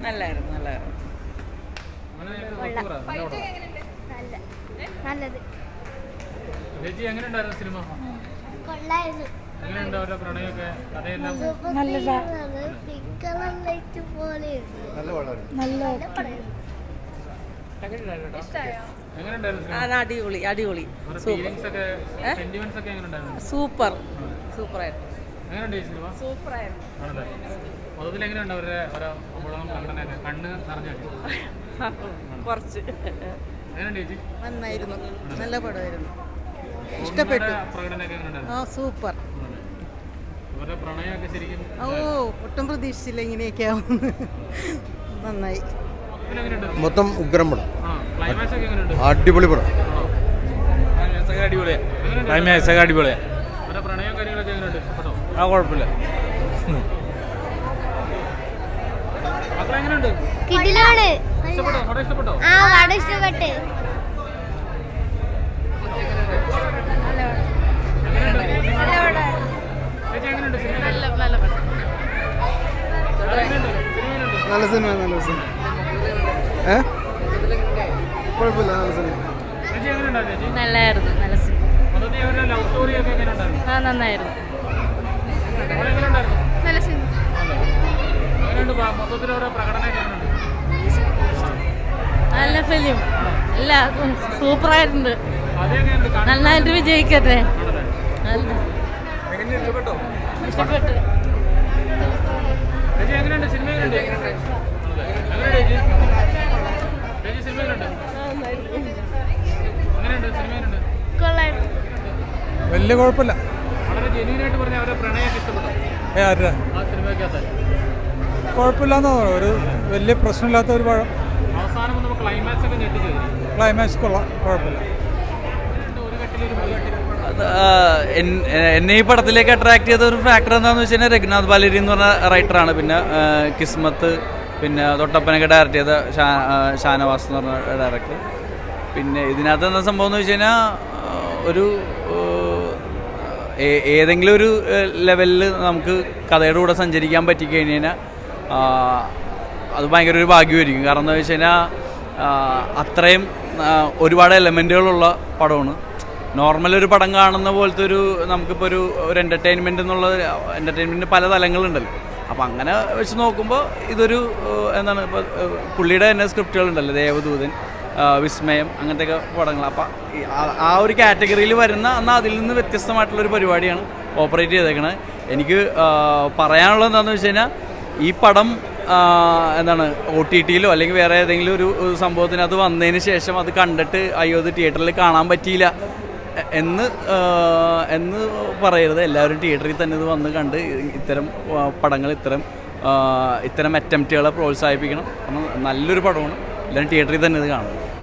നല്ലായിരുന്നു നല്ലത്. സിനിമ അടിപൊളി അടിപൊളി സൂപ്പർ സൂപ്പറായിരുന്നു. കുറച്ച് നന്നായിരുന്നു, നല്ല പടമായിരുന്നു, ഇഷ്ടപ്പെട്ടു. സൂപ്പർ. ഒട്ടും പ്രതീക്ഷിച്ചില്ല ഇങ്ങനെയൊക്കെ ആവും. നന്നായി. മൊത്തം ഉഗ്രം പടം, അടിപൊളി പടം. അടിപൊളിയാ. ആ കുഴപ്പമില്ല. കിടിലാണ്. ഇഷ്ടപ്പെട്ടോ? ആ പടം ഇഷ്ടപ്പെട്ടു. നല്ല സിനിമ, നല്ല സിനിമ. കുഴപ്പമില്ല, നല്ല സിനിമ. നല്ലായിരുന്നു, നല്ല സിനിമ. ആ നന്നായിരുന്നു, നല്ല സിനിമ. നല്ല ഫിലിം, അല്ല സൂപ്പറായിട്ടുണ്ട്. നന്നായിട്ട് വിജയിക്കട്ടെ. ഇഷ്ടപ്പെട്ടു. വലിയ കുഴപ്പമില്ല. കുഴപ്പമില്ലാന്ന് തോന്നുന്നു. ഒരു വലിയ പ്രശ്നമില്ലാത്ത ഒരു പഴം. ക്ലൈമാക്സ് കൊള്ളാം, കുഴപ്പമില്ല. എന്നെ ഈ പടത്തിലേക്ക് അട്രാക്ട് ചെയ്ത ഒരു ഫാക്ടർ എന്താണെന്ന് വെച്ച് കഴിഞ്ഞാൽ രഘുനാഥ് ബാലേരി എന്ന് പറഞ്ഞ റൈറ്ററാണ്. പിന്നെ കിസ്മത്ത്, പിന്നെ തൊട്ടപ്പനൊക്കെ ഡയറക്റ്റ് ചെയ്ത ഷാനവാസ് എന്ന് പറഞ്ഞ ഡയറക്ടർ. പിന്നെ ഇതിനകത്ത് എന്താ സംഭവം എന്ന് വെച്ച് കഴിഞ്ഞാൽ ഒരു ഏതെങ്കിലും ഒരു ലെവലിൽ നമുക്ക് കഥയുടെ കൂടെ സഞ്ചരിക്കാൻ പറ്റിക്കഴിഞ്ഞ് കഴിഞ്ഞാൽ അത് ഭയങ്കര ഒരു ഭാഗ്യമായിരിക്കും. കാരണം എന്താ വെച്ച് കഴിഞ്ഞാൽ അത്രയും ഒരുപാട് എലമെൻറ്റുകളുള്ള പടമാണ്. നോർമൽ ഒരു പടം കാണുന്ന പോലത്തെ ഒരു നമുക്കിപ്പോൾ ഒരു എൻ്റർടൈൻമെൻറ്റിന് പല തലങ്ങളുണ്ടല്ലോ. അപ്പോൾ അങ്ങനെ വെച്ച് നോക്കുമ്പോൾ ഇതൊരു എന്താണ്, ഇപ്പോൾ പുള്ളിയുടെ തന്നെ സ്ക്രിപ്റ്റുകളുണ്ടല്ലോ, ദേവദൂതൻ, വിസ്മയം, അങ്ങനത്തെയൊക്കെ പടങ്ങൾ. അപ്പം ആ ഒരു കാറ്റഗറിയിൽ വരുന്ന എന്നാൽ അതിൽ നിന്ന് വ്യത്യസ്തമായിട്ടുള്ളൊരു പരിപാടിയാണ് ഓപ്പറേറ്റ് ചെയ്തേക്കണത്. എനിക്ക് പറയാനുള്ളത് എന്താണെന്ന് വെച്ച് കഴിഞ്ഞാൽ ഈ പടം എന്താണ് OTT-യിലോ അല്ലെങ്കിൽ വേറെ ഏതെങ്കിലും ഒരു സംഭവത്തിന് അത് വന്നതിന് ശേഷം അത് കണ്ടിട്ട് അയ്യോ ഇത് തിയേറ്ററിൽ കാണാൻ പറ്റിയില്ല എന്ന് പറയരുത്. എല്ലാവരും തിയേറ്ററിൽ തന്നെ ഇത് വന്ന് കണ്ട് ഇത്തരം പടങ്ങൾ, ഇത്തരം അറ്റംപ്റ്റുകളെ പ്രോത്സാഹിപ്പിക്കണം. കാരണം നല്ലൊരു പടമാണ്. എല്ലാവരും തിയേറ്ററിൽ തന്നെ ഇത് കാണണം.